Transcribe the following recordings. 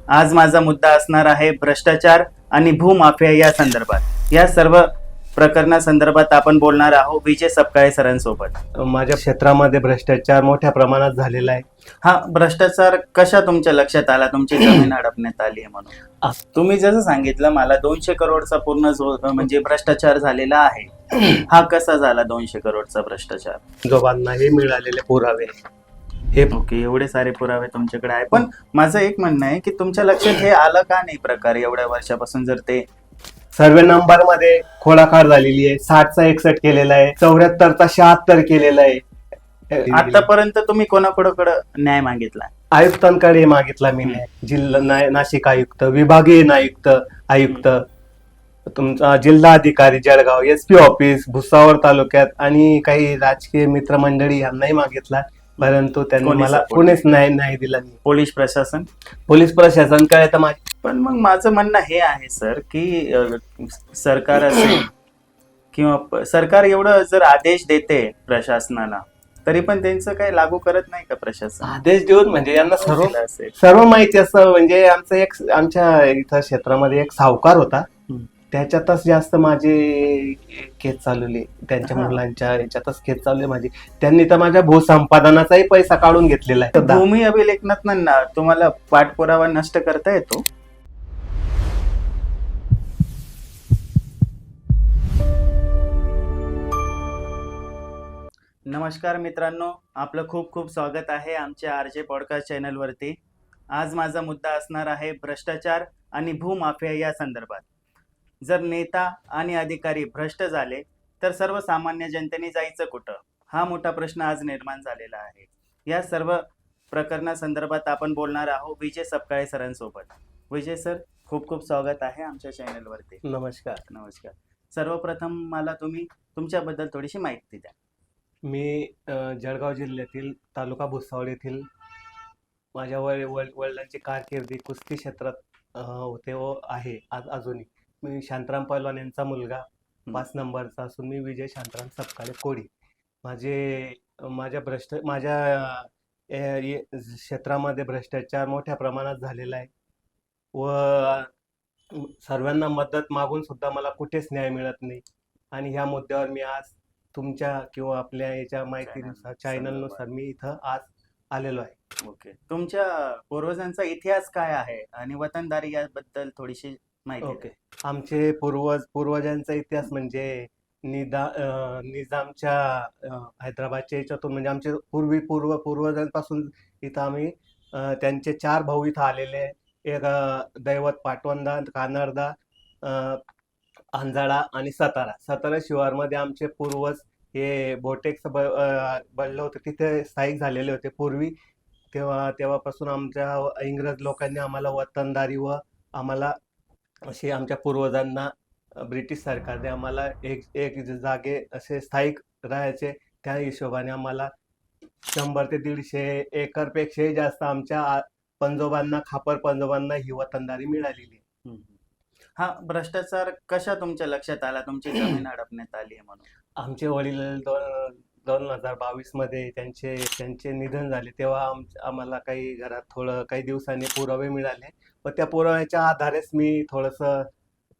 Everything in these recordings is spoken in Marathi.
आज माझा मुद्दा असणार आहे भ्रष्टाचार आणि भूमाफिया या संदर्भात. या सर्व प्रकरणासंदर्भात आपण बोलणार आहोत विजय सपकाळे सरांसोबत. माझ्या क्षेत्रामध्ये भ्रष्टाचार मोठ्या प्रमाणात झालेला आहे. हा भ्रष्टाचार कशा तुमच्या लक्षात आला? तुमची जमीन हडपण्यात आली आहे म्हणून. तुम्ही जसं सांगितलं मला 200 करोडचा पूर्ण म्हणजे भ्रष्टाचार झालेला आहे. हा कसा झाला 200 करोडचा भ्रष्टाचार? जोबांना हे मिळालेले पुरावे हे ओके, एवढे सारे पुरावे तुमच्याकडे आहे. पण माझं एक म्हणणं आहे की तुमच्या लक्षात हे आलं का नाही प्रकार एवढ्या वर्षापासून? जर ते सर्वे नंबर मध्ये खोडाखाड झालेली आहे, 60चा 61 केलेला आहे, 74चा 76 केलेला आहे. आतापर्यंत तुम्ही कोणाकडे न्याय मागितला? आयुक्तांकडे मागितला मी न्याय. नाशिक आयुक्त, विभागीय आयुक्त, तुमचा जिल्हा अधिकारी जळगाव, SP ऑफिस भुसावळ तालुक्यात आणि काही राजकीय मित्रमंडळी यांनाही मागितला, परंतु त्यांनी मला कोणीच नाही दिला. पोलीस प्रशासन प्रशासनकडे तर पण मग माझं म्हणणं हे आहे सर की सरकार असेल किंवा सरकार एवढं जर आदेश देते प्रशासनाला तरी पण त्यांचं काही लागू करत नाही का प्रशासन? आदेश देऊन म्हणजे यांना सर्व माहिती असतं. म्हणजे आमच्या इथं क्षेत्रामध्ये एक सावकार होता, त्याच्यातच जास्त माझी केस चालवली. त्यांच्या मुलांच्या याच्यातच केस चालवली माझी. त्यांनी तर माझ्या भूसंपादनाचाही पैसा काढून घेतलेला आहे. भूमी अभिलेखनात तुम्हाला पाठपुरावा नष्ट करता येतो? नमस्कार मित्रांनो, आपलं खूप खूप स्वागत आहे आमच्या RJ पॉडकास्ट चॅनलवरती. आज माझा मुद्दा असणार आहे भ्रष्टाचार आणि भूमाफिया या संदर्भात. जर नेता आणि अधिकारी भ्रष्ट झाले तर सर्वसामान्य जनतेने जायचं कुठं? हा मोठा प्रश्न आज निर्माण झालेला आहे. या सर्व प्रकरणासंदर्भात आपण बोलणार आहोत विजय सपकाळे सरांसोबत. विजय सर, खूप खूप स्वागत आहे आमच्या चॅनलवरती. नमस्कार. सर्वप्रथम मला तुम्ही तुमच्याबद्दल थोडीशी माहिती द्या. मी जळगाव जिल्ह्यातील तालुका भुसावळ येथील माझ्या वडिलांची कारकिर्दी कुस्ती क्षेत्रात होते व आहे अजूनही. मी शांताराम पैलवान यांचा मुलगा 5 नंबरचा असून मी विजय शांताराम सपकाळे कोडी. माझ्या क्षेत्रामध्ये भ्रष्टाचार मोठ्या प्रमाणात झालेला आहे व सर्वांना मदत मागून सुद्धा मला कुठेच न्याय मिळत नाही. आणि ह्या मुद्द्यावर मी आज तुमच्या किंवा आपल्या याच्या माहितीनुसार चॅनलनुसार मी इथं आज आलेलो आहे. ओके, तुमच्या पूर्वजांचा इतिहास काय आहे आणि वतनदारी याबद्दल थोडीशी माहिती? ओके, आमचे पूर्वजांचा इतिहास म्हणजे निजामच्या हैदराबादच्या याच्यातून म्हणजे आमचे पूर्वजांपासून इथं आम्ही त्यांचे 4 भाऊ इथं आलेले. एक दैवत, पाटवंदा, कानडदा, अंजाळा आणि सातारा शिवारमध्ये आमचे पूर्वज हे बोटेक्स बनलं होतं, तिथे स्थायिक झालेले होते पूर्वी. तेव्हापासून इंग्रज लोकांनी आम्हाला वतनदारी व आम्हाला असे आमच्या पूर्वजांना ब्रिटिश सरकारने आम्हाला एक जागे असे स्थायिक राहायचे. त्या हिशोबाने आम्हाला 100 ते 150 एकरपेक्षाही जास्त आमच्या खापर पंजोबांना ही वतनदारी मिळालेली आहे. हा भ्रष्टाचार कशा तुमच्या लक्षात आला? तुमची जमीन हडपण्यात आली आहे म्हणून. आमचे वडील 2022 मध्ये त्यांचे निधन झाले. तेव्हा आम्हाला काही घरात काही दिवसांनी पुरावे मिळाले व त्या पुराव्याच्या आधारेच मी थोडंसं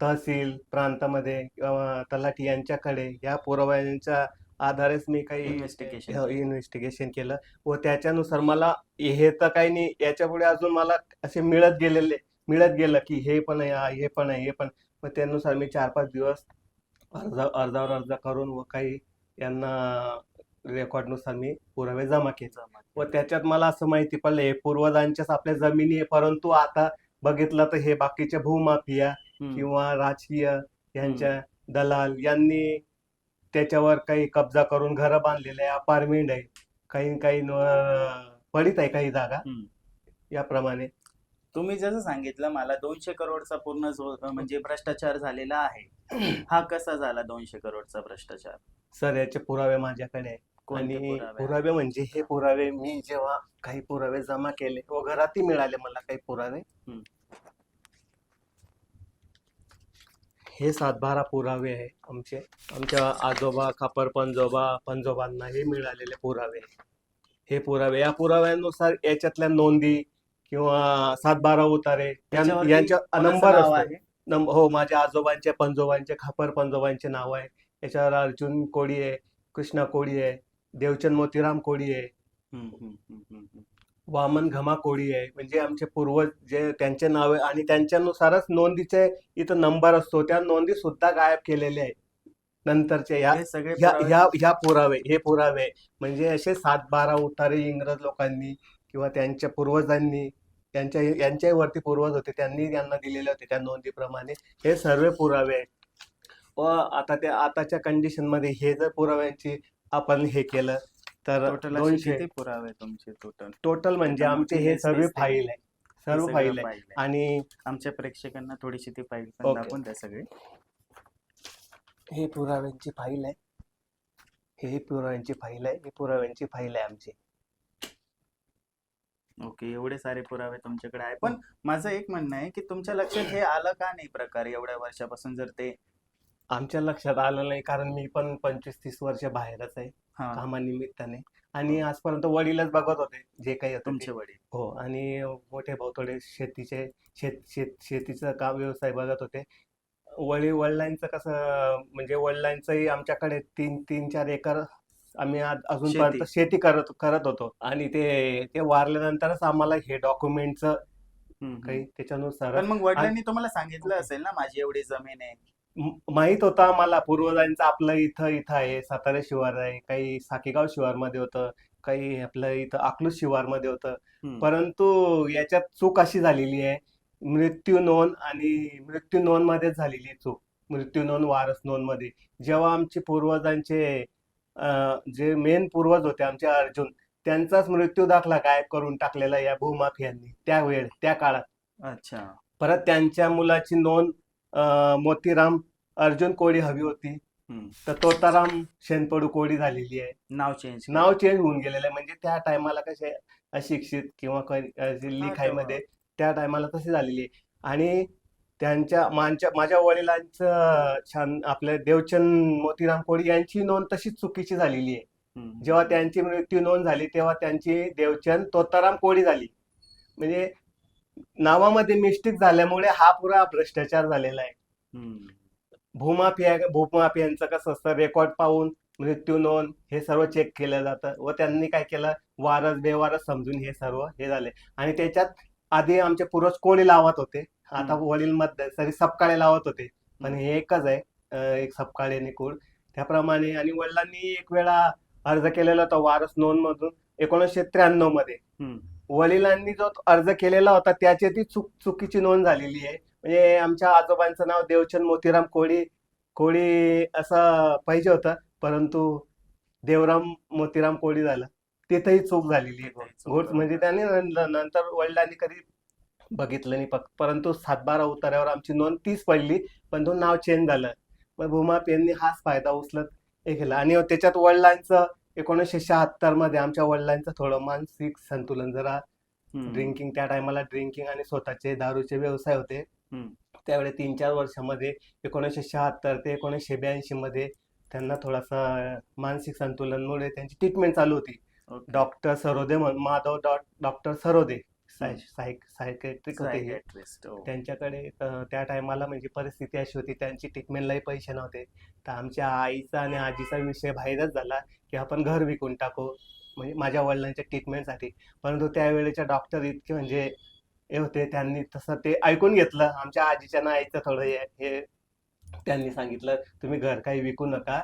तहसील प्रांतामध्ये किंवा तलाठी यांच्याकडे या पुराव्यांच्या आधारेच मी काही इन्व्हेस्टिगेशन केलं व त्याच्यानुसार मला हे तर काही नाही, याच्यापुढे अजून मला असे मिळत गेलं की हे पण आहे. मग त्यानुसार मी 4-5 दिवस अर्जावर अर्ज करून व काही यांना रेकॉर्डनुसार मी पुरावे जमा केले व त्याच्यात मला असं माहिती पडलं हे पूर्वजांच्याच आपल्या जमिनी आहे. परंतु आता बघितलं तर हे बाकीचे भूमाफिया किंवा राजकीय यांच्या दलाल यांनी त्याच्यावर काही कब्जा करून घरं बांधलेले आहे, अपार्टमेंट आहे, काही पडित आहे काही जागा. याप्रमाणे तुम्ही जसं सांगितलं मला 200 करोडचा पूर्ण म्हणजे भ्रष्टाचार झालेला आहे. हा कसा झाला 200 करोडचा भ्रष्टाचार? सर, याचे पुरावे माझ्याकडे आहे. आणि पुरावे म्हणजे हे पुरावे मी जेव्हा काही पुरावे जमा केले व घरातही मिळाले मला काही पुरावे. हे 7-12 पुरावे आहे आमच्या आजोबा खापर पंजोबांना हे मिळालेले पुरावे. हे पुरावे या पुराव्यानुसार याच्यातल्या नोंदी किंवा 7-12 उतारे त्याच्यावरती यांच्या कोणाचं नंबर नाव असतो. आहे? हो, माझ्या आजोबांचे, पणजोबांचे, खापर पणजोबांचे नाव आहे. याच्यावर अर्जुन कोळी आहे, कृष्णा कोळी आहे, देवचंद मोतीराम कोळी आहे, हम्म, हम्म, हम्म, हम्म, हम्म. वामन घमा कोळी आहे. म्हणजे आमचे पूर्वज जे त्यांचे नाव आहे आणि त्यांच्यानुसारच नोंदीचे इथं नंबर असतो. त्या नोंदी सुद्धा गायब केलेल्या आहेत. नंतरचे ह्या हे सगळे ह्या पुरावे ह्या ह्या पुरावे हे पुरावे म्हणजे असे 7-12 उतारे इंग्रज लोकांनी किंवा त्यांच्या पूर्वजांनी यांच्याही वरती पूर्वज होते त्यांनी यांना दिलेले होते त्या नोंदीप्रमाणे हे सर्व पुरावे आहेत. व आता त्या आताच्या कंडिशन मध्ये हे जर पुराव्यांची आपण हे केलं तर टोटल असे 200 किती पुरावे तुमचे टोटल? टोटल म्हणजे एकदम आमचे मोठी हे लिस्ट सर्व दिसते. फाईल आहे. हे सर्व सगळं फाईल आहे फाईल आहे. आणि आमच्या प्रेक्षकांना थोडीशी ती फाईल पण ओके. दाखवून द्या सगळी. हे पुराव्यांची फाईल आहे. हे पुराव्यांची फाईल आहे. ही पुराव्यांची फाईल आहे आमची. ओके, एवढे सारे पुरावे तुमच्याकडे आहे. पण माझं एक म्हणणं आहे की तुमच्या लक्षात हे आलं का नाही प्रकार एवढ्या वर्षापासून, जर ते आमच्या लक्षात आलं नाही कारण मी पण 25-30 वर्ष बाहेरच आहे हा कामानिमित्ताने आणि आजपर्यंत वडीलच बघत होते जे काही होतं ते. तुमचे वडील. हो आणि मोठे भाऊ थोडे शेतीचं काम व्यवसाय बघत होते. वडिलांचं कसं म्हणजे वडिलांचंही आमच्याकडे 3-4 एकर आम्ही अजूनपर्यंत शेती करत होतो आणि ते वारल्यानंतरच आम्हाला हे डॉक्युमेंटचं काही त्याच्यानुसार पण मग वडिलांनी तुम्हाला सांगितलं असेल ना माझी एवढी जमीन आहे. माहित होतं आम्हाला पूर्वजांचं आपलं इथं आहे, सातारा शिवार आहे, काही साकेगाव शिवारमध्ये होतं, काही आपलं इथं अकलूज शिवारमध्ये होतं. परंतु याच्यात चूक अशी झालेली आहे, मृत्यू नोंद मध्येच झालेली आहे चूक. मृत्यू नोंद, वारस नोंद मध्ये जेव्हा आमचे पूर्वजांचे जे मेन पूर्वज होते आमचे अर्जुन, त्यांचाच मृत्यू दाखला गायब करून टाकलेला या भूमाफियांनी त्या काळात. अच्छा. परत त्यांच्या मुलाची नोंद मोतीराम अर्जुन कोळी हवी होती, तर तोताराम शेनपडू कोळी झालेली आहे. नाव चेंज होऊन गेलेलं आहे. म्हणजे त्या टायमाला कसे अशिक्षित किंवा लिखाईमध्ये त्या टायमाला तशी झालेली आहे. आणि माझ्या वडिलांचं आपल्या देवचंद मोतीराम कोळी यांची नोंद तशीच चुकीची झालेली आहे. जेव्हा त्यांची मृत्यू नोंद झाली तेव्हा त्यांची देवचंद तोताराम कोळी झाली. म्हणजे नावामध्ये मिस्टेक झाल्यामुळे हा पुरा भ्रष्टाचार झालेला आहे. भूमाफियांचं कसं असतं, रेकॉर्ड पाहून मृत्यू नोंद हे सर्व चेक केलं जातं व त्यांनी काय केलं, वारस बेवारस समजून हे सर्व हे झाले. आणि त्याच्यात आधी आमचे पूर्वज कोळी लावत होते, आता वडील मध्यंतरी सपकाळे लावत होते, पण हे एकच आहे, एक सपकाळे आणि कुळ त्याप्रमाणे. आणि वडिलांनी एक वेळा अर्ज केलेला होता वारस नोंद मधून 1993 मध्ये. वडिलांनी जो अर्ज केलेला होता त्याची ती चुकीची नोंद झालेली आहे. म्हणजे आमच्या आजोबांचं नाव देवचंद मोतीराम कोळी असं पाहिजे होतं, परंतु देवराम मोतीराम कोळी झालं. तिथेही चूक झालेली आहे. म्हणजे त्यांनी नंतर वडिलांनी कधी बघितलं नाही, परंतु 7-12 उतार्यावर आमची नोंद 30 पडली, पण तो नाव चेंज झालं. मग भूमाफियांनी हाच फायदा उचलत हे केला. आणि त्याच्यात वडिलांचं 1976 मध्ये आमच्या वडिलांचं थोडं मानसिक संतुलन जरा ड्रिंकिंग, त्या टायमाला ड्रिंकिंग आणि स्वतःचे दारूचे व्यवसाय होते. त्यावेळी 3-4 वर्षामध्ये 1976 ते 1982 मध्ये त्यांना थोडासा मानसिक संतुलनमुळे त्यांची ट्रीटमेंट चालू होती. Doctor Sarode doctor Sarode psychiatric होते हे. त्यांच्याकडे त्या टायमाला म्हणजे परिस्थिती अशी होती, त्यांची ट्रीटमेंटलाही पैसे नव्हते. तर आमच्या आईचा आणि आजीचा विषय बाहेरच झाला की आपण घर विकून टाकू, म्हणजे माझ्या वडिलांच्या ट्रीटमेंटसाठी. परंतु त्यावेळेच्या डॉक्टर इतके म्हणजे हे होते, त्यांनी तसं ते ऐकून घेतलं. आमच्या आजीच्या ना आईचं थोडं हे त्यांनी सांगितलं, तुम्ही घर काही विकू नका,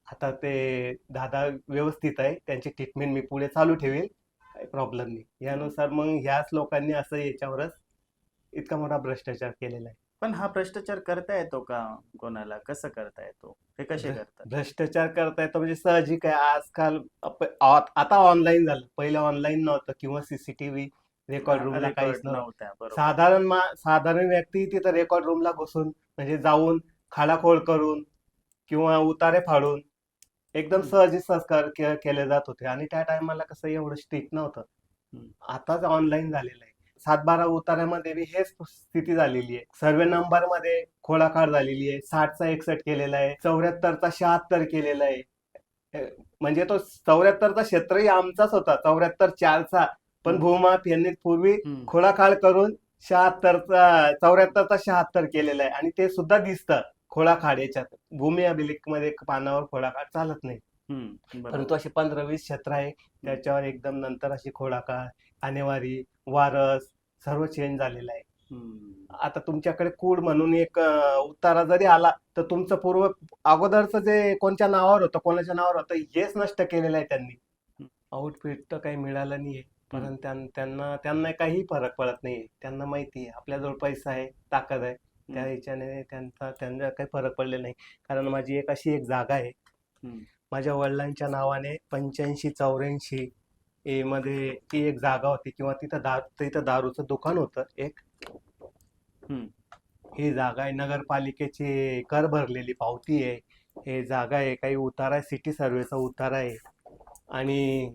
आता ते दादा व्यवस्थित आहे, त्यांची ट्रीटमेंट मी पुढे चालू ठेवेल, काही प्रॉब्लेम नाही. यानुसार मग ह्याच लोकांनी असं याच्यावरच इतका मोठा भ्रष्टाचार केलेला आहे. पण हा भ्रष्टाचार करता येतो का कोणाला, कसं करता येतो, हे कसे करतात? भ्रष्टाचार करता येतो म्हणजे साहजिक आहे. आजकाल आता ऑनलाईन झालं, पहिले ऑनलाईन नव्हतं किंवा सीसीटीव्ही रेकॉर्ड रूमला काहीच नव्हतं. साधारण व्यक्ती तिथं रेकॉर्ड रूमला घुसून म्हणजे जाऊन खाडाखोड करून किंवा उतारे फाडून एकदम सहजी संस्कार केले जात होते. आणि त्या टायमाला कसं एवढं स्ट्रिक्ट नव्हतं, आताच ऑनलाईन झालेलं आहे. 7-12 उतार्यामध्ये हेच स्थिती झालेली आहे. सर्वे नंबर मध्ये खोडाखाड झालेली आहे. 60चा 61 केलेला आहे, 74चा 76 केलेला आहे. म्हणजे तो 74चा क्षेत्रही आमचाच होता, 74-4चा पण भूमाफ यांनी पूर्वी हम्म. खोडाकाळ करून 74चा 76 केलेलं आहे आणि ते सुद्धा दिसतं खोडाखाड याच्यात. भूमी अभिलेखमध्ये पानावर खोडाकाळ चालत नाही, बरोबर. परंतु असे 15-20 क्षेत्र आहे त्याच्यावर एकदम नंतर अशी खोडाकाळ, आणेवारी, वारस सर्व चेंज झालेलं आहे. आता तुमच्याकडे कूड म्हणून एक उतारा जरी आला तर तुमचं पूर्व अगोदरचं जे कोणत्या नावावर होतं कोणाच्या नावावर होतं हेच नष्ट केलेलं आहे त्यांनी. आउटफिट तर काही मिळालं नाहीये, पण त्यांना काही फरक पडत नाहीये. त्यांना माहिती आहे आपल्याजवळ पैसा आहे, ताकद आहे, त्या ह्याच्याने त्यांना काही फरक पडलेला नाही. कारण माझी अशी एक जागा आहे माझ्या वडिलांच्या नावाने 85-84 मध्ये ती एक जागा होती किंवा तिथं दारूचं दुकान होतं एक. ही जागा आहे, नगरपालिकेची कर भरलेली पावती आहे. हे जागा आहे, काही उतारा आहे, सिटी सर्वेचा उतारा आहे आणि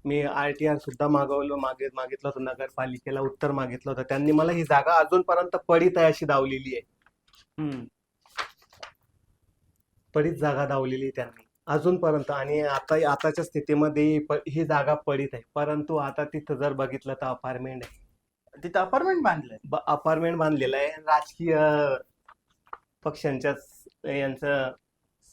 मी RTR सुद्धा मागितलं होतं नगरपालिकेला, उत्तर मागितलं होतं. त्यांनी मला ही जागा अजूनपर्यंत पडीत आहे अशी दावलेली आहे. पडीत जागा दावलेली आहे त्यांनी अजूनपर्यंत आणि आताच्या स्थितीमध्ये ही जागा पडीत आहे. परंतु आता तिथं जर बघितलं तर अपार्टमेंट आहे. तिथं अपार्टमेंट बांधलेलं आहे. राजकीय पक्षांच्याच यांचं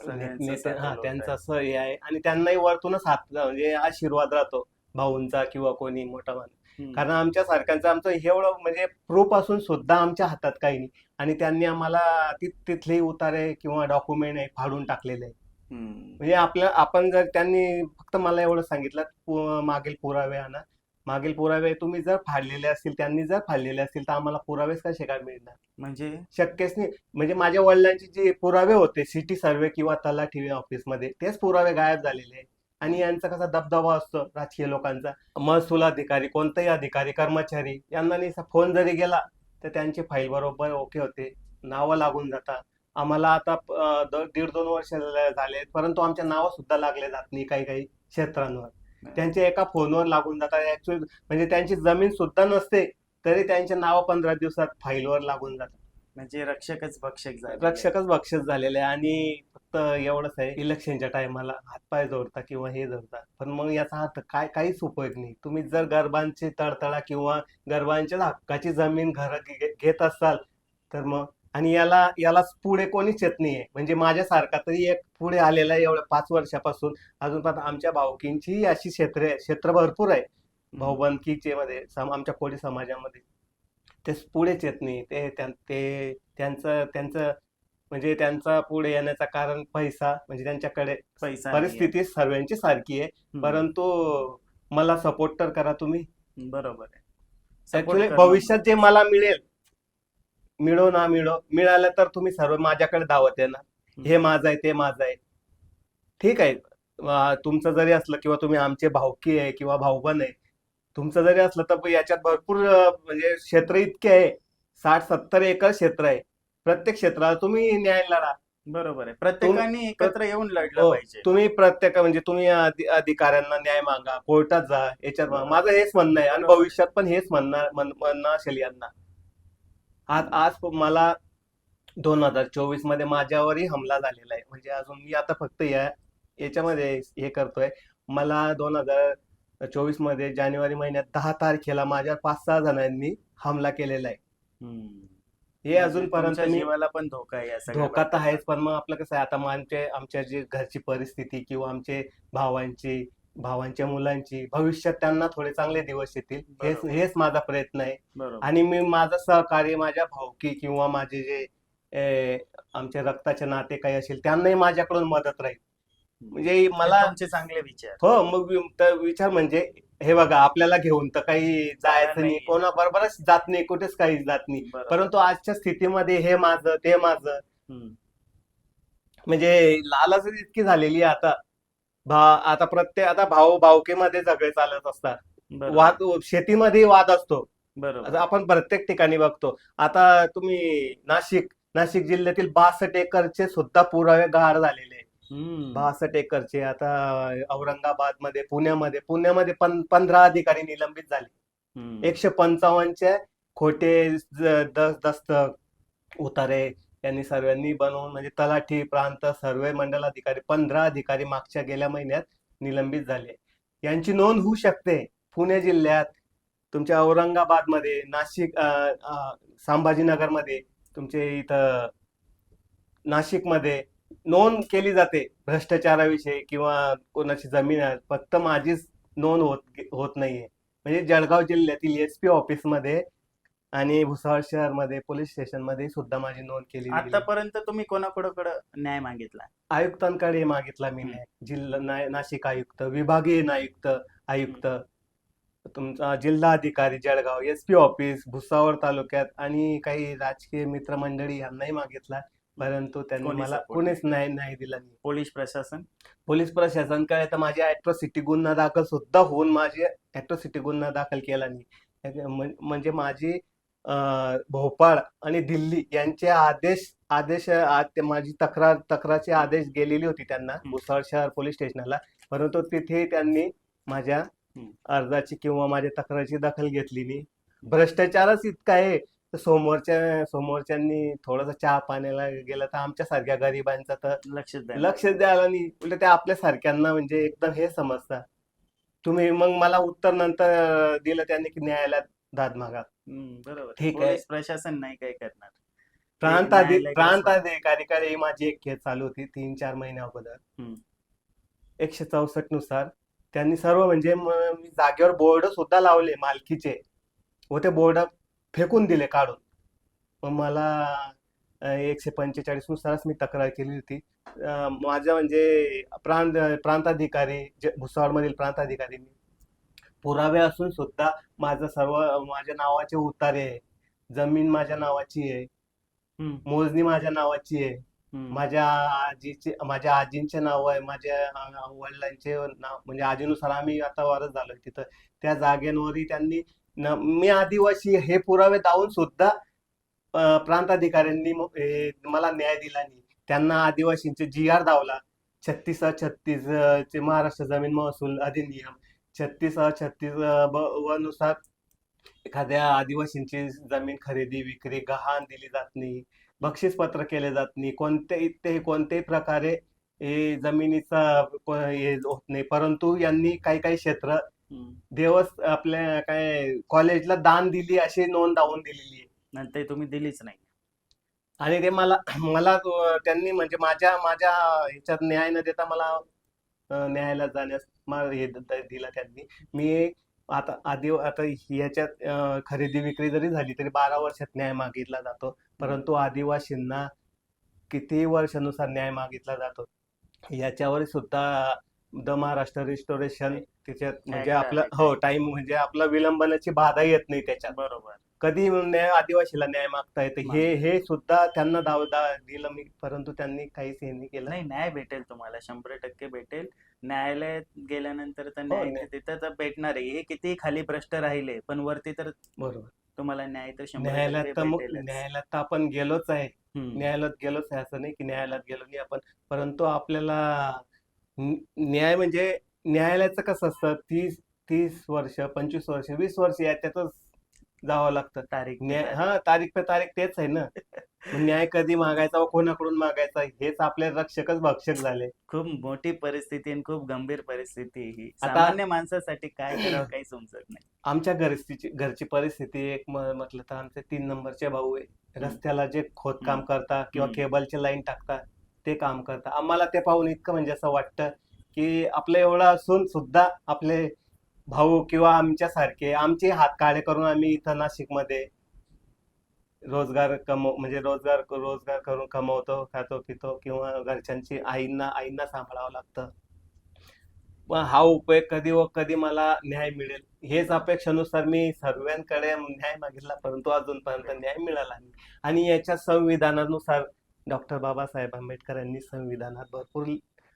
त्यांचं असं हे आहे आणि त्यांनाही वरतूनच हात म्हणजे आशीर्वाद राहतो भाऊंचा किंवा कोणी मोठा माणूस. कारण आमच्या सारख्यांचं आमचं एवढं म्हणजे प्रूफ असून सुद्धा आमच्या हातात काही नाही आणि त्यांनी आम्हाला तिथले उतारे किंवा डॉक्युमेंट आहे फाडून टाकलेले आहे. म्हणजे आपण जर त्यांनी फक्त मला एवढं सांगितलं मागील पुरावे आणा. मागील पुरावे तुम्ही जर फाडलेले असतील, त्यांनी जर फाडलेले असतील तर आम्हाला पुरावेच कसे काय मिळणार? म्हणजे शक्यच नाही. म्हणजे माझ्या वडिलांचे जे पुरावे होते सिटी सर्वे किंवा तलाठी ऑफिसमध्ये तेच पुरावे गायब झालेले आहे. आणि यांचा कसा दबदबा असतो राजकीय लोकांचा, महसूल अधिकारी, कोणताही अधिकारी, कर्मचारी यांना नाही फोन जरी गेला तर त्यांचे फाईल बरोबर ओके होते, नावं लागून जातात. आम्हाला आता 1.5-2 वर्ष झाले परंतु आमच्या नावं सुद्धा लागले जात नाही काही क्षेत्रांवर. त्यांच्या एका फोनवर लागून जातात. ऍक्च्युअली म्हणजे त्यांची जमीन सुद्धा नसते तरी त्यांचे नाव 15 दिवसात फाईलवर लागून जातात. म्हणजे रक्षकच भक्षक झालेले आहे. आणि फक्त एवढंच आहे, इलेक्शनच्या टायमाला हातपाय जोडता किंवा हे जोडतात, पण मग याचा अर्थ काहीच उपयोग नाही. तुम्ही जर गरिबांची तळतळा किंवा गरिबांच्या हक्काची जमीन घर घेत असाल तर मग आणि याला पुढे कोणीच येत नाहीये. म्हणजे माझ्यासारखा तरी एक पुढे आलेला आहे एवढ्या 5 वर्षापासून. अजून पण आमच्या भावकींची अशी क्षेत्र भरपूर आहे भाऊबंदकीचे मध्ये आमच्या कोळी समाजामध्ये. ते पुढेच येत नाही. ते त्यांचं म्हणजे त्यांचा पुढे येण्याचं कारण पैसा. म्हणजे त्यांच्याकडे परिस्थिती सर्वांची सारखी आहे, परंतु मला सपोर्ट तर करा तुम्ही. बरोबर आहे. ऍक्च्युली भविष्यात जे मला मिळो ना मिळालं तर तुम्ही सर्व माझ्याकडे दावत येणार. हे माझं आहे, ते माझं आहे, ठीक आहे. तुमचं जरी असलं किंवा तुम्ही आमचे भावकी आहे किंवा भाऊबंद आहे, तुमचं जरी असलं तर याच्यात भरपूर म्हणजे क्षेत्र इतके आहे, 60-70 एकर क्षेत्र आहे. प्रत्येक क्षेत्राला तुम्ही न्याय लढा. बरोबर आहे. प्रत्येकाने एकत्र येऊन लढलं पाहिजे. तुम्ही म्हणजे तुम्ही अधिकाऱ्यांना न्याय मागा, कोर्टात जा. याच्यात माझं हेच म्हणणं आहे आणि भविष्यात पण हेच म्हणणं असेल यांना. आज मला 2024 मध्ये माझ्यावरही हमला झालेला आहे. म्हणजे अजून मी आता फक्त याच्यामध्ये हे करतोय. मला 2024 मध्ये जानेवारी महिन्यात 10 तारखेला माझ्या 5-6 जणांनी हमला केलेला आहे. हे अजूनपर्यंत जीवाला पण धोका आहे. धोका तर आहेच, पण मग आपलं कसं आहे आता आमच्या जी घरची परिस्थिती किंवा आमचे भावांच्या मुलांची भविष्यात त्यांना थोडे चांगले दिवस येतील हेच माझा प्रयत्न आहे. आणि मी माझं सहकार्य माझ्या भावकी किंवा माझे जे आमच्या रक्ताचे नाते काही असेल त्यांनाही माझ्याकडून मदत राहील. म्हणजे मला चांगले विचार. हो, मग विचार म्हणजे हे बघा, आपल्याला घेऊन तर काही जायचं नाही, कोणाबरोबरच जात नाही, कुठेच काही जात नाही. परंतु आजच्या स्थितीमध्ये हे माझं ते माझं म्हणजे लालच इतकी झालेली आहे आता प्रत्येक आता भावकीमध्ये झगडे चालत असतात, शेतीमध्ये वाद असतो. आपण प्रत्येक ठिकाणी बघतो. आता तुम्ही नाशिक जिल्ह्यातील 62 एकरचे सुद्धा पुरावे गार झालेले. 62 एकरचे. आता औरंगाबाद मध्ये पुण्यामध्ये 15 अधिकारी निलंबित झाले. 155चे खोटे दस्तक उतारे यांनी सर्वांनी बनवून म्हणजे तलाठी प्रांत सर्वे मंडल अधिकारी 15 अधिकारी मागच्या गेल्या महिन्यात निलंबित झाले. यांची नोंद होऊ शकते पुणे जिल्ह्यात तुमच्या औरंगाबादमध्ये, नाशिक, संभाजीनगरमध्ये, तुमचे इथं नाशिकमध्ये नोंद केली जाते भ्रष्टाचाराविषयी किंवा कोणाची जमीन आहे, फक्त माझीच नोंद होत नाहीये. म्हणजे जळगाव जिल्ह्यातील एसपी ऑफिसमध्ये आणि भुसावळ शहरमध्ये पोलीस स्टेशनमध्ये सुद्धा माझी नोंद केलेली गेली. आतापर्यंत तुम्ही कोणाकडे न्याय मागितला? आयुक्तांकडे मागितला मी न्याय. नाशिक आयुक्त, विभागीय आयुक्त, तुमचा जिल्हा अधिकारी जळगाव, एसपी ऑफिस भुसावळ तालुक्यात आणि काही राजकीय मित्रमंडळी यांनाही मागितला, परंतु त्यांनी कोणी मला support कोणीच न्याय दिला नाही. पोलीस प्रशासनकडे तर माझी ॲट्रॉसिटी गुन्हा दाखल सुद्धा होऊन माझी ॲट्रॉसिटी गुन्हा दाखल केला नाही. म्हणजे माझी भोपाळ आणि दिल्ली यांचे माझी तक्रारचे आदेश गेलेली होती त्यांना भुसावळ शहर पोलीस स्टेशनला, परंतु तिथे त्यांनी माझ्या अर्जाची किंवा माझ्या तक्रारीची दखल घेतली नाही. भ्रष्टाचारच इतका आहे तर समोरच्यांनी थोडंसं चहा पाण्याला गेलं तर आमच्यासारख्या गरिबांचं तर लक्ष द्यायला नाही. उलट ते आपल्यासारख्यांना म्हणजे एकदम हे समजतात. तुम्ही मग मला उत्तर नंतर दिलं त्यांनी की न्यायालयात दाद मागा. बरोबर. ठीक आहे. पोलीस प्रशासन नाही काय करणार. प्रांताधिकारीकडे माझी एक केस चालू होती 3-4 महिन्या अगोदर. 164 नुसार त्यांनी सर्व म्हणजे मी जागेवर बोर्ड सुद्धा लावले मालकीचे व ते बोर्ड फेकून दिले काढून. मग मला 145 नुसारच मी तक्रार केली होती. माझ्या म्हणजे प्रांताधिकारी भुसावळमधील प्रांताधिकारी पुरावे असून सुद्धा माझ्या नावाचे उतारे आहे, जमीन माझ्या नावाची आहे, मोजणी माझ्या नावाची आहे, माझ्या आजींचे नाव आहे, माझ्या वडिलांचे नाव म्हणजे आजीनुसार आम्ही आता वारस झालोय तिथं. त्या जागेवरही त्यांनी मी आदिवासी हे पुरावे दावून सुद्धा प्रांताधिकाऱ्यांनी मला न्याय दिला नाही. त्यांना आदिवासींचे GR दावला 3636 चे महाराष्ट्र जमीन महसूल अधिनियम 3636 व नुसार एखाद्या आदिवासींची जमीन खरेदी विक्री गहाण दिली जात नाही, बक्षीसपत्र केले जात नाही, कोणत्याही प्रकारे जमिनीचा हे होत नाही. परंतु यांनी काही क्षेत्र आपल्या काय कॉलेजला दान दिली अशी नोंद दावून दिलेली आहे. नंतर तुम्ही दिलीच नाही. आणि ते मला त्यांनी म्हणजे माझ्या ह्याच्यात न्याय न देता मला न्यायालयात जाण्यास हे दिला त्यांनी. मी आता ह्याच्यात खरेदी विक्री जरी झाली तरी 12 वर्षात न्याय मागितला जातो, परंतु आदिवासींना किती वर्षानुसार न्याय मागितला जातो. याच्यावर सुद्धा द महाराष्ट्र रिस्टोरेशन त्याच्यात म्हणजे आपलं टाइम म्हणजे आपला विलंबनाची बाधा येत नाही त्याच्यात. बरोबर. कधी आदिवासीला न्याय मागता येते हे सुद्धा त्यांना दिलं मी, परंतु त्यांनी काहीच हे नाही केलं. नाही, न्याय भेटेल तुम्हाला, 100% भेटेल. न्यायालयात गेल्यानंतर तर न्याय तिथं तर भेटणार आहे. हे किती खाली भ्रष्ट राहिले पण वरती तर बरोबर तुम्हाला न्याय तर 100% न्यायालयात तर आपण गेलोच आहे. असं नाही की न्यायालयात गेलो नाही आपण, परंतु आपल्याला न्याय म्हणजे न्यायालयाचं कसं असतं 30 वर्ष 25 वर्ष 20 वर्ष याच्यातच जावं लागतं. तारीख पे तारीख तेच आहे ना. न्याय कधी मागायचा व कोणाकडून मागायचा हेच आपले रक्षकच भक्षक झाले. खूप मोठी परिस्थिती आणि खूप गंभीर परिस्थिती ही. सामान्य माणसासाठी काय करावं काही समजत नाही. आमच्या घरची परिस्थिती एक म्हटलं तर आमचे 3 नंबरचे भाऊ आहे. रस्त्याला जे खोदकाम करतात किंवा केबलचे लाईन टाकतात ते काम करतात. आम्हाला ते पाहून इतकं म्हणजे असं वाटतं की आपलं एवढं असून सुद्धा आपले भाऊ किंवा आमच्यासारखे आमचे हात काळे करून आम्ही इथं नाशिकमध्ये रोजगार करून कमवतो, खातो पितो किंवा घरच्यांची आईंना सांभाळावं लागतं. पण हा उपयोग कधी मला न्याय मिळेल हेच अपेक्षेनुसार मी सर्वांकडे न्याय मागितला, परंतु अजूनपर्यंत न्याय मिळाला नाही. आणि याच्या संविधानानुसार डॉक्टर बाबासाहेब आंबेडकर यांनी संविधानात भरपूर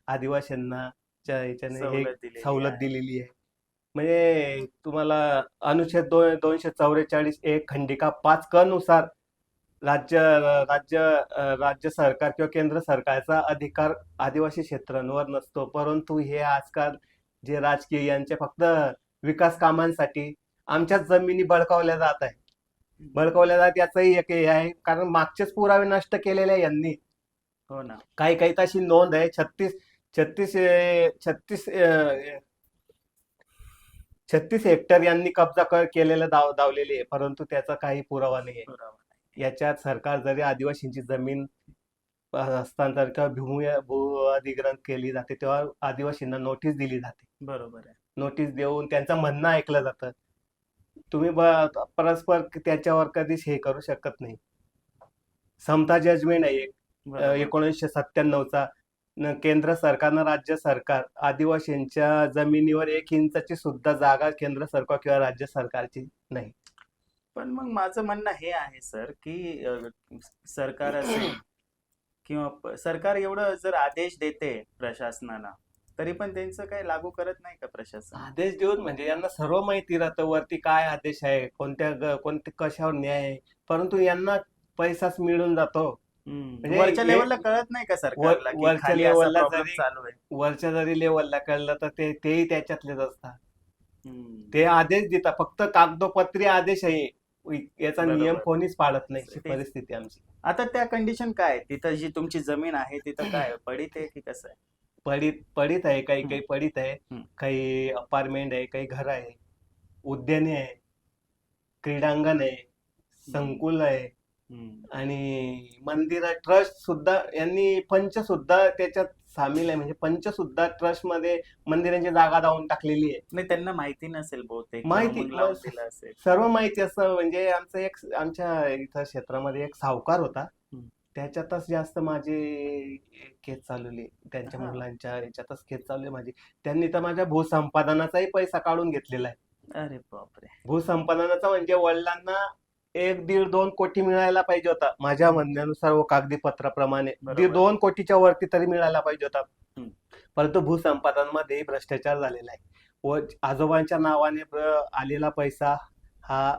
आदिवासींना सवलत दिलेली आहे. म्हणजे तुम्हाला अनुच्छेद 244 खंडिका 5 क नुसार राज्य सरकार किंवा केंद्र सरकारचा अधिकार आदिवासी क्षेत्रांवर नसतो, परंतु हे आजकाल जे राजकीय यांचे फक्त विकास कामांसाठी आमच्याच जमिनी बळकावल्या जात याचंही एक हे आहे, कारण मागचेच पुरावे नष्ट केलेले आहे यांनी. हो ना. काही तशी नोंद आहे 36 36 हेक्टर यांनी केलेलं दावलेली आहे, परंतु त्याचा काही पुरावा नाही आहे. पुरावा. याच्यात सरकार जरी आदिवासींची जमीन हस्तांतर किंवा भू अधिग्रहण केली जाते, तेव्हा आदिवासींना नोटीस दिली जाते. बरोबर आहे. नोटीस देऊन त्यांचं म्हणणं ऐकलं जातं. तुम्ही परस्पर त्याच्यावर कधीच हे करू शकत नाही. समता जजमेंट आहे एक बरोबर. 1997चा. केंद्र सरकारनं राज्य सरकार आदिवासींच्या जमिनीवर 1 इंचाची सुद्धा जागा केंद्र सरकार किंवा राज्य सरकारची नाही. पण मग माझं म्हणणं हे आहे सर की सरकार असेल किंवा सरकार एवढं जर आदेश देते प्रशासनाला, तरी पण त्यांचं काही लागू करत नाही का प्रशासन? आदेश देऊन म्हणजे यांना सर्व माहिती राहतं वरती काय आदेश आहे, कोणत्या कशावर न्याय आहे, परंतु यांना पैसाच मिळून जातो. म्हणजे वरच्या लेवलला कळत नाही का सरकारला की वरच्या खाली असा लेवलला प्रॉब्लेम जरी चालू आहे? वरच्या जरी लेवलला कळलं तर तेही त्याच्यातलेच असतात. हम्म. ते आदेश देतात, फक्त कागदोपत्री आदेश आहे. याचा बरोबर. नियम कोणीच पाळत नाही. अशी तेच. परिस्थिती आमची. आता त्या कंडिशन काय आहे? तिथं जी तुमची जमीन आहे तिथं काय आहे? पडीत आहे की कसं आहे? पडीत आहे, काही पडीत आहे, हम्म. काही अपार्टमेंट आहे, काही घर आहे, उद्याने आहे, क्रीडांगण आहे, संकुल आहे आणि मंदिर ट्रस्ट सुद्धा यांनी पंच सुद्धा त्याच्यात सामील आहे. म्हणजे पंच सुद्धा ट्रस्ट मध्ये मंदिरांची जागा दावून टाकलेली आहे. नाही, त्यांना माहिती नसेल बहुतेक, माहिती- म्हणून लावून दिलं असेल. सर्व माहिती असतं. म्हणजे आमच्या इथं क्षेत्रामध्ये एक सावकार होता, हम्म. त्याच्यातच जास्त माझी केस चालवली. त्यांच्या हा. मुलांच्या याच्यातच केस चालवली माझी. त्यांनी तर माझ्या भूसंपादनाचाही पैसा काढून घेतलेला आहे. अरे बापरे. भूसंपादनाचा म्हणजे वडिलांना 1-1.5-2 कोटी मिळायला पाहिजे होता माझ्या म्हणण्यानुसार व कागदीपत्राप्रमाणे. बरोबर. 2 कोटीच्या वरती तरी मिळायला पाहिजे होता. हम्म. परंतु भूसंपादनामध्ये भ्रष्टाचार झालेला आहे व आजोबांच्या नावाने आलेला पैसा हा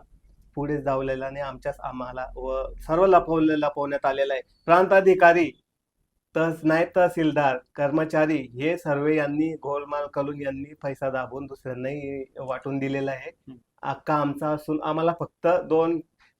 पुढे जावलेला नाही. आम्हाला व सर्व लपवण्यात आलेला आहे. प्रांताधिकारी, नायब तहसीलदार, कर्मचारी हे सर्व यांनी गोलमाल करून यांनी पैसा दाबून दुसऱ्यांनाही वाटून दिलेला आहे. अख्खा आमचा असून आम्हाला फक्त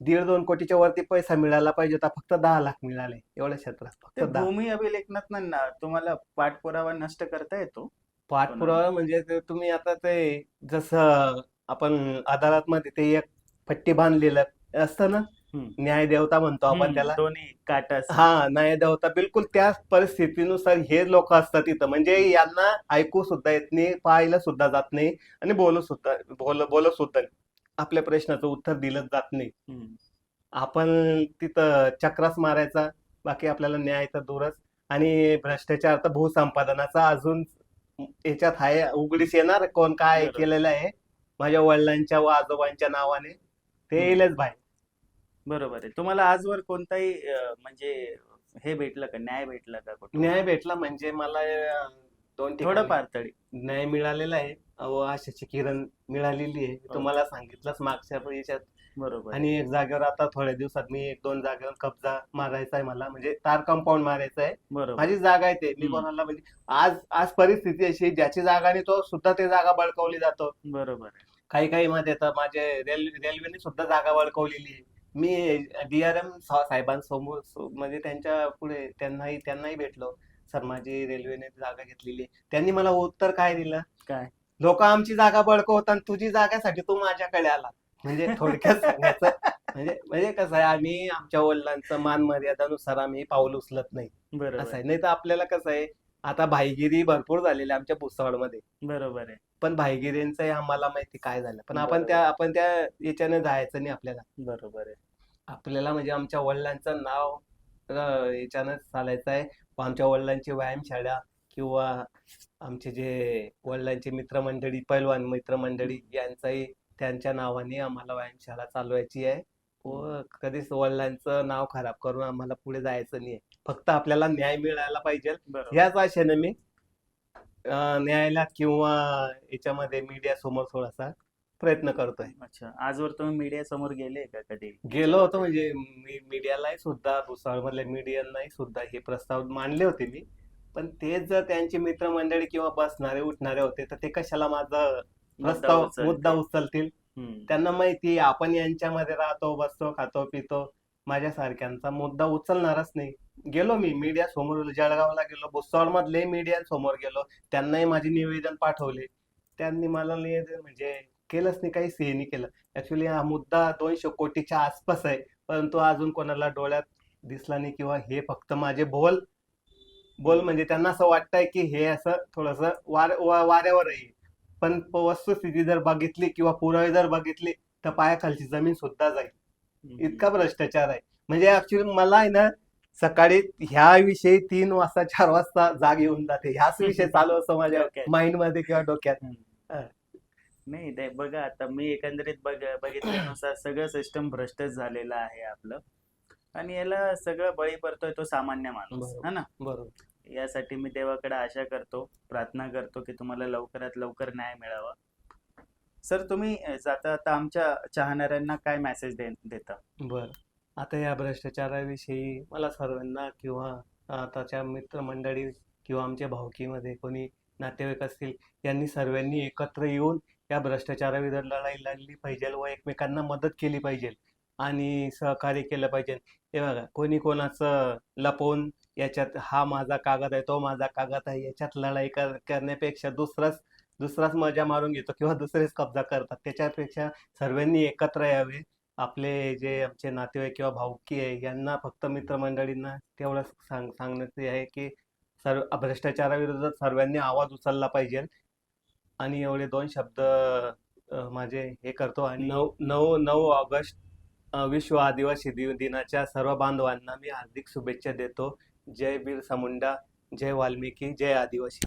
1.5-2 कोटीच्या वरती पैसा मिळाला पाहिजे होता. फक्त 10 लाख मिळाले एवढ्या क्षेत्रात. ते फक्त 10. भूमी अभिलेखनात तुम्हाला पाठपुरावा नष्ट करता येतो? पाठपुरावा म्हणजे तुम्ही आता ते जसं आपण अदालतमध्ये ते एक पट्टी बांधलेलं असतं ना, न्याय देवता म्हणतो आपण त्याला. दोन्ही काटा असतात. हा, न्याय देवता. बिलकुल त्याच परिस्थितीनुसार हे लोक असतात तिथं. म्हणजे यांना ऐकू सुद्धा येत नाही, पाहायला सुद्धा जात नाही आणि बोलत सुद्धा नाही. आपल्या प्रश्नाचं उत्तर दिलं जात नाही. आपण तिथं चक्रास मारायचा, बाकी आपल्याला न्याय तर दूरच. आणि भ्रष्टाचार तर भूसंपादनाचा अजून याच्यात आहे, उघडीस येणार कोण काय बरोबर. केलेलं आहे माझ्या वडिलांच्या व आजोबांच्या नावाने, ते येईलच बाहेर. बरोबर आहे. तुम्हाला आजवर कोणताही म्हणजे हे भेटलं का, न्याय भेटला का कुठे? न्याय भेटला म्हणजे मला 2 ठिकाणी थोडंफार तरी. न्याय मिळालेला आहे व आशेची किरण मिळालेली आहे. तुम्हाला सांगितलंच मागच्या याच्यात. बरोबर. आणि एक जागेवर आता थोड्या दिवसात मी 1-2 जागेवर कब्जा मारायचा आहे मला. म्हणजे तार कंपाऊंड मारायचं आहे. बरोबर. माझी जागा आहे ते. मी कोणाला म्हणजे आज परिस्थिती अशी, ज्याची जागा नाही तो सुद्धा ते जागा बळकावली जातो. बरोबर. काही मध्ये तर माझे रेल्वेने सुद्धा जागा बळकावलेली आहे. मी DRM साहेबांसमोर म्हणजे त्यांच्या पुढे त्यांनाही भेटलो. सर, माझी रेल्वेने जागा घेतलेली आहे. त्यांनी मला उत्तर काय दिलं? काय? लोक आमची जागा बळकवतात आणि तुझी जागासाठी तू माझ्याकडे आला. म्हणजे थोडक्यात सांगायचं म्हणजे कसं आहे, आम्ही आमच्या वडिलांचं मान मर्यादानुसार आम्ही पाऊल उचलत नाही, बरोबर. असं आहे. नाही तर आपल्याला कसं आहे, आता भाईगिरी भरपूर झालेली आहे आमच्या भुसावळमध्ये. बरोबर आहे. पण भाईगिरींचंही आम्हाला माहिती काय झालं. पण बरोबर. आपण त्या याच्याने जायचं नाही आपल्याला. बरोबर आहे. आपल्याला म्हणजे आमच्या वडिलांचं नाव याच्यानं चालायचं आहे. आमच्या वडिलांची व्यायामशाळा किंवा आमचे जे वडिलांचे मित्रमंडळी, पैलवान मित्रमंडळी यांचाही त्यांच्या नावाने आम्हाला व्यायामशाळा चालवायची आहे व कधीच वडिलांचं नाव खराब करून आम्हाला पुढे जायचं नाही. फक्त आपल्याला न्याय मिळायला पाहिजे, बरोबर. याच आशेने मी न्यायालयात किंवा याच्यामध्ये मीडिया समोर थोडासा प्रयत्न करतोय. अच्छा, आजवर तुम्ही मीडिया समोर गेले का कधी? गेलो होतो. म्हणजे मी मीडियालाही सुद्धा, भुसावळमधल्या मीडियांनाही सुद्धा हे प्रस्ताव मांडले होते मी. पण तेच जर त्यांची मित्रमंडळी किंवा बसणारे उठणारे होते तर ते कशाला माझा मुद्दा उचलतील? त्यांना माहिती आहे आपण यांच्यामध्ये राहतो, बसतो, खातो, पितो, माझ्यासारख्यांचा मुद्दा उचलणारच नाही. गेलो मी मीडिया समोर, जळगावला गेलो, भुसावळ मधले मीडिया समोर गेलो, त्यांनाही माझे निवेदन पाठवले. त्यांनी मला म्हणजे केलंच नाही, काहीच हे नाही केलं. ऍक्च्युली हा मुद्दा 200 कोटीच्या आसपास आहे, परंतु अजून कोणाला डोळ्यात दिसला नाही, किंवा हे फक्त माझे बोल बोल म्हणजे त्यांना असं वाटतंय की हे असं थोडस वाऱ्यावर आहे. पण वस्तुस्थिती जर बघितली किंवा पुरावे जर बघितले तर पायाखालची जमीन सुद्धा जाईल, इतका भ्रष्टाचार आहे. म्हणजे ऍक्च्युली मला आहे ना, सकाळी ह्या विषयी 3 वाजता 4 वाजता जाग येऊन जाते, ह्याच विषय चालू असतो माझ्या डोक्यात. माइंड मध्ये किंवा डोक्यात. हम्म. नाही ते बघा, आता मी एकंदरीत बघितल्यानुसार सगळं सिस्टम भ्रष्टच झालेलं आहे आपलं. आणि याला सगळं बळी पडतोय तो सामान्य माणूस, बरोबर है ना. बरोबर. यासाठी मी देवाकडे आशा करतो, प्रार्थना करतो की तुम्हाला लवकरात लवकर न्याय मिळावा. सर, तुम्ही जाता आता आमच्या चाहणाऱ्यांना काय मेसेज देता? बर, आता या भ्रष्टाचाराविषयी मला सर्वांना, किंवा आताच्या मित्रमंडळी किंवा आमच्या भावकीमध्ये कोणी नातेवाईक असतील, यांनी सर्वांनी एकत्र येऊन या भ्रष्टाचाराविरुद्ध लढाई लढली पाहिजे व एकमेकांना मदत केली पाहिजे आणि सहकार्य केलं पाहिजे. हे बघा, कोणी कोणाचं लपवून याच्यात हा माझा कागद आहे, तो माझा कागद आहे, याच्यात लढाई करण्यापेक्षा दुसराच मजा मारून घेतो किंवा दुसरेच कब्जा करतात. त्याच्यापेक्षा सर्वांनी एकत्र यावे. आपले जे आमचे नातेवाईक किंवा भाऊकी आहे, यांना फक्त मित्रमंडळींना तेवढं सांगण्याचे आहे की भ्रष्टाचाराविरोधात सर्वांनी आवाज उचलला पाहिजे. आणि एवढे 2 शब्द माझे हे करतो. आणि 9 ऑगस्ट विश्व आदिवासी दिनाच्या सर्व बांधवांना मी हार्दिक शुभेच्छा देतो. जय बिरसा मुंडा, जय वाल्मिकी, जय आदिवासी.